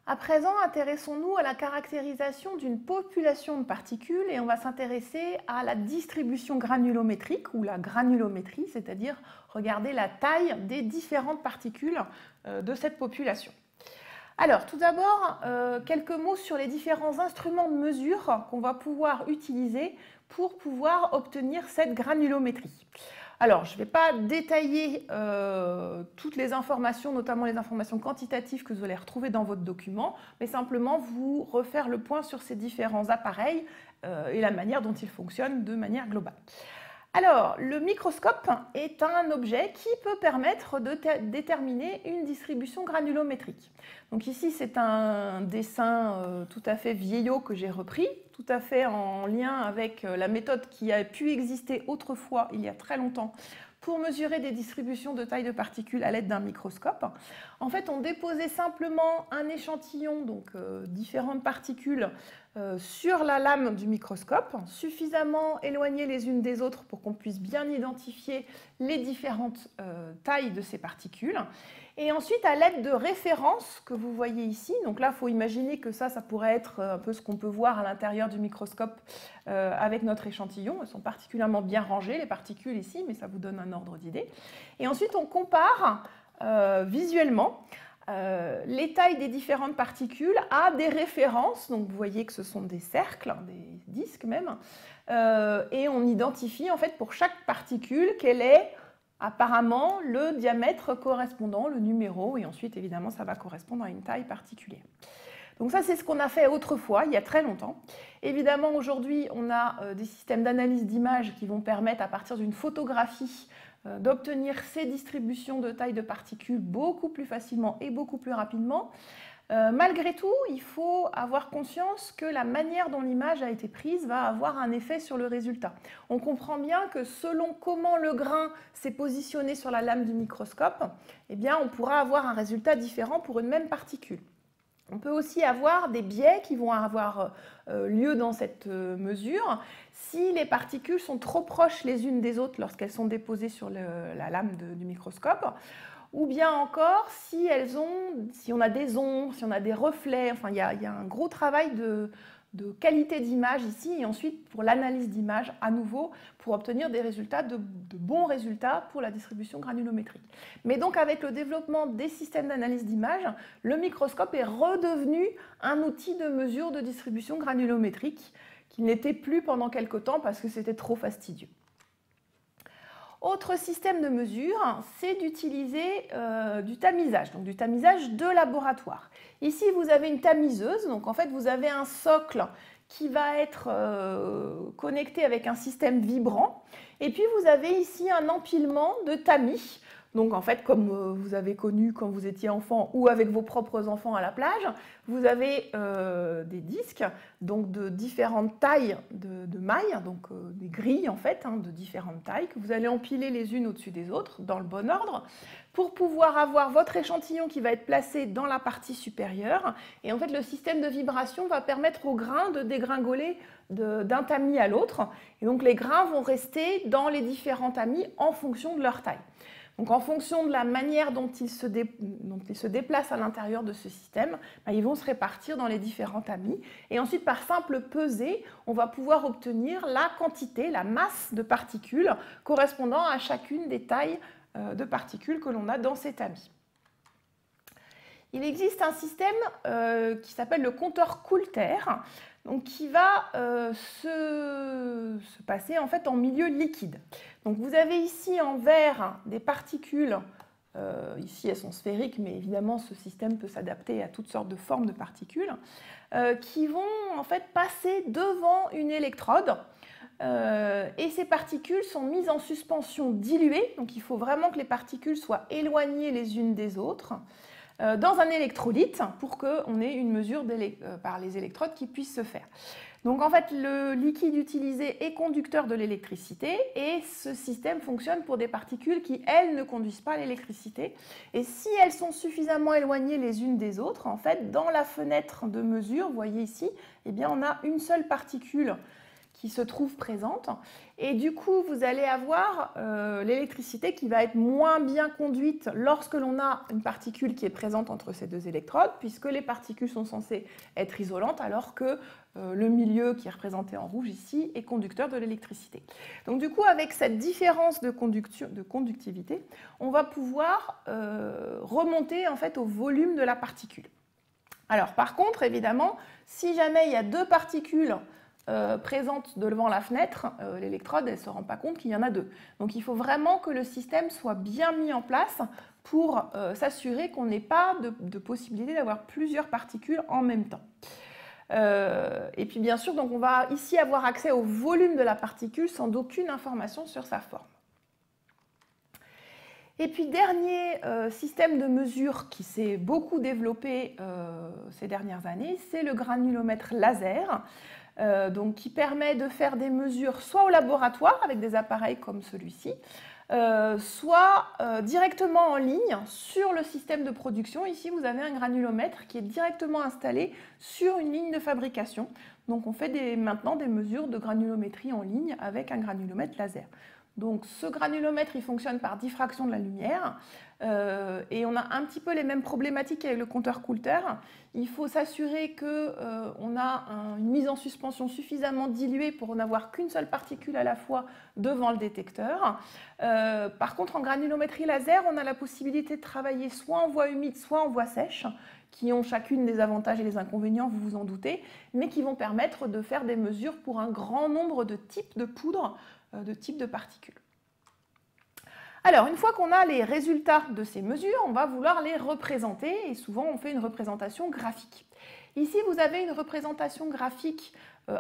À présent, intéressons-nous à la caractérisation d'une population de particules et on va s'intéresser à la distribution granulométrique ou la granulométrie, c'est-à-dire regarder la taille des différentes particules de cette population. Alors, tout d'abord, quelques mots sur les différents instruments de mesure qu'on va pouvoir utiliser pour pouvoir obtenir cette granulométrie. Alors, je ne vais pas détailler toutes les informations, notamment les informations quantitatives que vous allez retrouver dans votre document, mais simplement vous refaire le point sur ces différents appareils et la manière dont ils fonctionnent de manière globale. Alors, le microscope est un objet qui peut permettre de déterminer une distribution granulométrique. Donc ici, c'est un dessin tout à fait vieillot que j'ai repris, tout à fait en lien avec la méthode qui a pu exister autrefois, il y a très longtemps, pour mesurer des distributions de taille de particules à l'aide d'un microscope. En fait, on déposait simplement un échantillon, donc différentes particules, sur la lame du microscope, suffisamment éloignées les unes des autres pour qu'on puisse bien identifier les différentes tailles de ces particules. Et ensuite, à l'aide de références que vous voyez ici, donc là, il faut imaginer que ça pourrait être un peu ce qu'on peut voir à l'intérieur du microscope avec notre échantillon. Elles sont particulièrement bien rangées, les particules ici, mais ça vous donne un ordre d'idée. Et ensuite, on compare visuellement les tailles des différentes particules à des références. Donc, vous voyez que ce sont des cercles, des disques même, et on identifie en fait pour chaque particule quelle est apparemment le diamètre correspondant, le numéro, et ensuite évidemment ça va correspondre à une taille particulière. Donc ça c'est ce qu'on a fait autrefois, il y a très longtemps. Évidemment aujourd'hui on a des systèmes d'analyse d'images qui vont permettre à partir d'une photographie d'obtenir ces distributions de taille de particules beaucoup plus facilement et beaucoup plus rapidement. Malgré tout, il faut avoir conscience que la manière dont l'image a été prise va avoir un effet sur le résultat. On comprend bien que selon comment le grain s'est positionné sur la lame du microscope, eh bien, on pourra avoir un résultat différent pour une même particule. On peut aussi avoir des biais qui vont avoir lieu dans cette mesure si les particules sont trop proches les unes des autres lorsqu'elles sont déposées sur la lame du microscope, ou bien encore si on a des ombres, si on a des reflets. Enfin, il y a un gros travail de qualité d'image ici, et ensuite pour l'analyse d'image à nouveau pour obtenir des résultats, de bons résultats pour la distribution granulométrique. Mais donc avec le développement des systèmes d'analyse d'image, le microscope est redevenu un outil de mesure de distribution granulométrique qui n'était plus pendant quelque temps parce que c'était trop fastidieux. Autre système de mesure, c'est d'utiliser du tamisage, donc du tamisage de laboratoire. Ici, vous avez une tamiseuse, donc en fait, vous avez un socle qui va être connecté avec un système vibrant. Et puis, vous avez ici un empilement de tamis. Donc en fait, comme vous avez connu quand vous étiez enfant ou avec vos propres enfants à la plage, vous avez des disques donc de différentes tailles de mailles, donc des grilles en fait de différentes tailles que vous allez empiler les unes au-dessus des autres dans le bon ordre pour pouvoir avoir votre échantillon qui va être placé dans la partie supérieure. Et en fait, le système de vibration va permettre aux grains de dégringoler d'un tamis à l'autre. Et donc les grains vont rester dans les différents tamis en fonction de leur taille. Donc en fonction de la manière dont ils se déplacent à l'intérieur de ce système, ils vont se répartir dans les différents tamis. Et ensuite, par simple pesée, on va pouvoir obtenir la quantité, la masse de particules correspondant à chacune des tailles de particules que l'on a dans ces tamis. Il existe un système qui s'appelle le compteur Coulter, donc qui va se passer en fait en milieu liquide. Donc vous avez ici en vert des particules, ici elles sont sphériques, mais évidemment ce système peut s'adapter à toutes sortes de formes de particules, qui vont en fait passer devant une électrode. Et ces particules sont mises en suspension diluée, donc il faut vraiment que les particules soient éloignées les unes des autres, dans un électrolyte pour qu'on ait une mesure par les électrodes qui puisse se faire. Donc en fait, le liquide utilisé est conducteur de l'électricité et ce système fonctionne pour des particules qui, elles, ne conduisent pas l'électricité. Et si elles sont suffisamment éloignées les unes des autres, en fait, dans la fenêtre de mesure, vous voyez ici, eh bien, on a une seule particule qui se trouve présente. Et du coup, vous allez avoir l'électricité qui va être moins bien conduite lorsque l'on a une particule qui est présente entre ces deux électrodes, puisque les particules sont censées être isolantes, alors que le milieu qui est représenté en rouge ici est conducteur de l'électricité. Donc du coup, avec cette différence de conductivité, on va pouvoir remonter en fait au volume de la particule. Alors par contre, évidemment, si jamais il y a deux particules présente devant la fenêtre, l'électrode, elle ne se rend pas compte qu'il y en a deux. Donc il faut vraiment que le système soit bien mis en place pour s'assurer qu'on n'ait pas de possibilité d'avoir plusieurs particules en même temps. Et puis bien sûr, donc on va ici avoir accès au volume de la particule sans aucune information sur sa forme. Et puis dernier système de mesure qui s'est beaucoup développé ces dernières années, c'est le granulomètre laser. Donc, qui permet de faire des mesures soit au laboratoire avec des appareils comme celui-ci, soit directement en ligne sur le système de production. Ici, vous avez un granulomètre qui est directement installé sur une ligne de fabrication. Donc, on fait maintenant des mesures de granulométrie en ligne avec un granulomètre laser. Donc, ce granulomètre, il fonctionne par diffraction de la lumière et on a un petit peu les mêmes problématiques avec le compteur Coulter. Il faut s'assurer qu'on a une mise en suspension suffisamment diluée pour n'avoir qu'une seule particule à la fois devant le détecteur. Par contre, en granulométrie laser, on a la possibilité de travailler soit en voie humide, soit en voie sèche, qui ont chacune des avantages et des inconvénients, vous vous en doutez, mais qui vont permettre de faire des mesures pour un grand nombre de types de poudres, de types de particules. Alors, une fois qu'on a les résultats de ces mesures, on va vouloir les représenter et souvent on fait une représentation graphique. Ici, vous avez une représentation graphique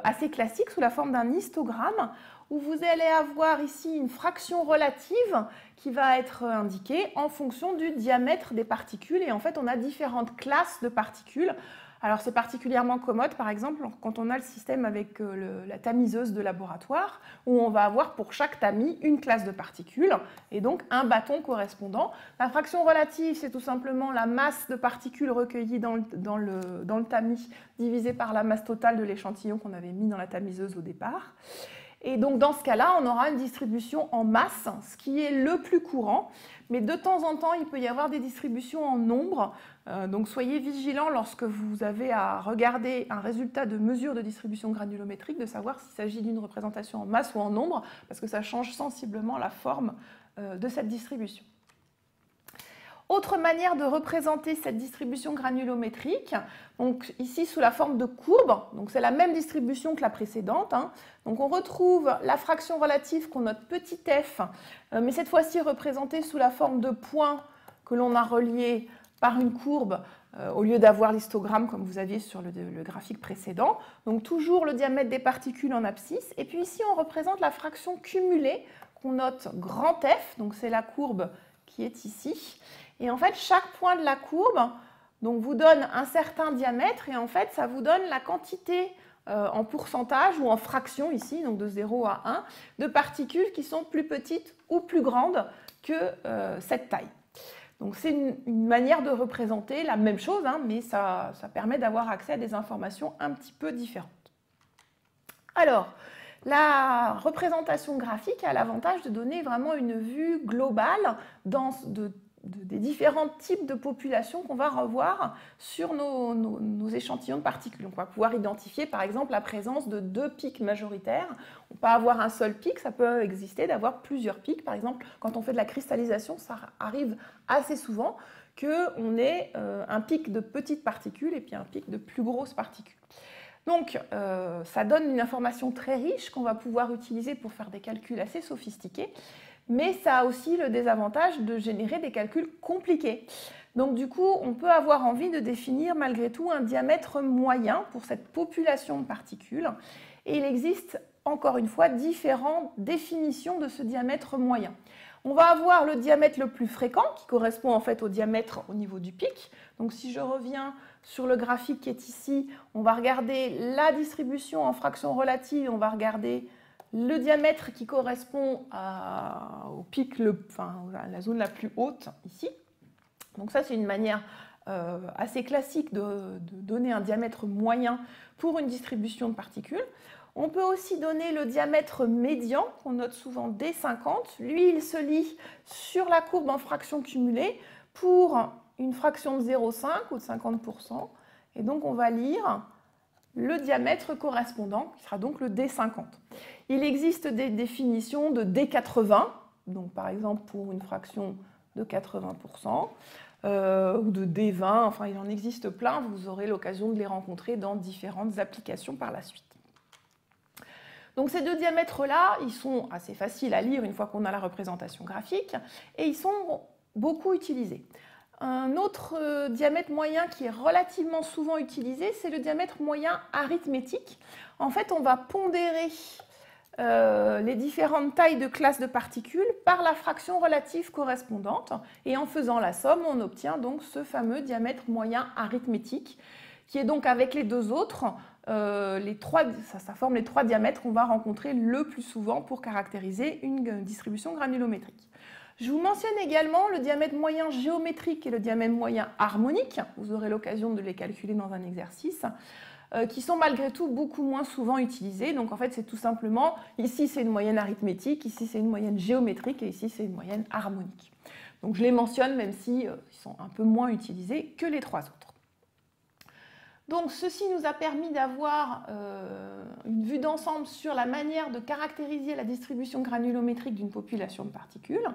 assez classique sous la forme d'un histogramme où vous allez avoir ici une fraction relative qui va être indiquée en fonction du diamètre des particules et en fait, on a différentes classes de particules. Alors c'est particulièrement commode par exemple quand on a le système avec la tamiseuse de laboratoire où on va avoir pour chaque tamis une classe de particules et donc un bâton correspondant. La fraction relative c'est tout simplement la masse de particules recueillies dans le tamis divisée par la masse totale de l'échantillon qu'on avait mis dans la tamiseuse au départ. Et donc dans ce cas-là, on aura une distribution en masse, ce qui est le plus courant. Mais de temps en temps, il peut y avoir des distributions en nombre. Donc soyez vigilants lorsque vous avez à regarder un résultat de mesure de distribution granulométrique, de savoir s'il s'agit d'une représentation en masse ou en nombre, parce que ça change sensiblement la forme de cette distribution. Autre manière de représenter cette distribution granulométrique, donc ici sous la forme de courbe, donc c'est la même distribution que la précédente. Donc on retrouve la fraction relative qu'on note petit f, mais cette fois-ci représentée sous la forme de points que l'on a reliés par une courbe au lieu d'avoir l'histogramme comme vous aviez sur le graphique précédent. Donc toujours le diamètre des particules en abscisse. Et puis ici on représente la fraction cumulée qu'on note grand F, donc c'est la courbe qui est ici. Et en fait, chaque point de la courbe donc, vous donne un certain diamètre et en fait, ça vous donne la quantité en pourcentage ou en fraction ici, donc de 0 à 1, de particules qui sont plus petites ou plus grandes que cette taille. Donc c'est une manière de représenter la même chose, mais ça permet d'avoir accès à des informations un petit peu différentes. Alors, la représentation graphique a l'avantage de donner vraiment une vue globale des différents types de populations qu'on va revoir sur nos échantillons de particules. On va pouvoir identifier par exemple la présence de deux pics majoritaires. On peut avoir un seul pic, ça peut exister d'avoir plusieurs pics. Par exemple, quand on fait de la cristallisation, ça arrive assez souvent qu'on ait un pic de petites particules et puis un pic de plus grosses particules. Donc, ça donne une information très riche qu'on va pouvoir utiliser pour faire des calculs assez sophistiqués. Mais ça a aussi le désavantage de générer des calculs compliqués. Donc du coup, on peut avoir envie de définir malgré tout un diamètre moyen pour cette population de particules. Et il existe, encore une fois, différentes définitions de ce diamètre moyen. On va avoir le diamètre le plus fréquent, qui correspond en fait au diamètre au niveau du pic. Donc si je reviens sur le graphique qui est ici, on va regarder la distribution en fraction relative, on va regarder le diamètre qui correspond au pic, à la zone la plus haute ici. Donc ça, c'est une manière assez classique de donner un diamètre moyen pour une distribution de particules. On peut aussi donner le diamètre médian, qu'on note souvent D50. Lui, il se lit sur la courbe en fractions cumulées pour une fraction de 0,5 ou de 50%. Et donc, on va lire le diamètre correspondant, qui sera donc le D50. Il existe des définitions de D80, donc par exemple pour une fraction de 80%, ou de D20, enfin il en existe plein, vous aurez l'occasion de les rencontrer dans différentes applications par la suite. Donc ces deux diamètres-là, ils sont assez faciles à lire une fois qu'on a la représentation graphique, et ils sont beaucoup utilisés. Un autre diamètre moyen qui est relativement souvent utilisé, c'est le diamètre moyen arithmétique. En fait, on va pondérer les différentes tailles de classes de particules par la fraction relative correspondante. Et en faisant la somme, on obtient donc ce fameux diamètre moyen arithmétique, qui est donc avec les deux autres, ça forme les trois diamètres qu'on va rencontrer le plus souvent pour caractériser une distribution granulométrique. Je vous mentionne également le diamètre moyen géométrique et le diamètre moyen harmonique. Vous aurez l'occasion de les calculer dans un exercice, qui sont malgré tout beaucoup moins souvent utilisés. Donc en fait, c'est tout simplement, ici c'est une moyenne arithmétique, ici c'est une moyenne géométrique et ici c'est une moyenne harmonique. Donc je les mentionne même si ils sont un peu moins utilisés que les trois autres. Donc ceci nous a permis d'avoir une vue d'ensemble sur la manière de caractériser la distribution granulométrique d'une population de particules.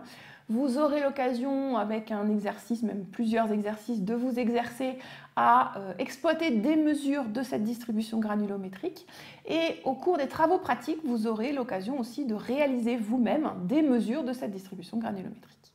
Vous aurez l'occasion, avec un exercice, même plusieurs exercices, de vous exercer à exploiter des mesures de cette distribution granulométrique. Et au cours des travaux pratiques, vous aurez l'occasion aussi de réaliser vous-même des mesures de cette distribution granulométrique.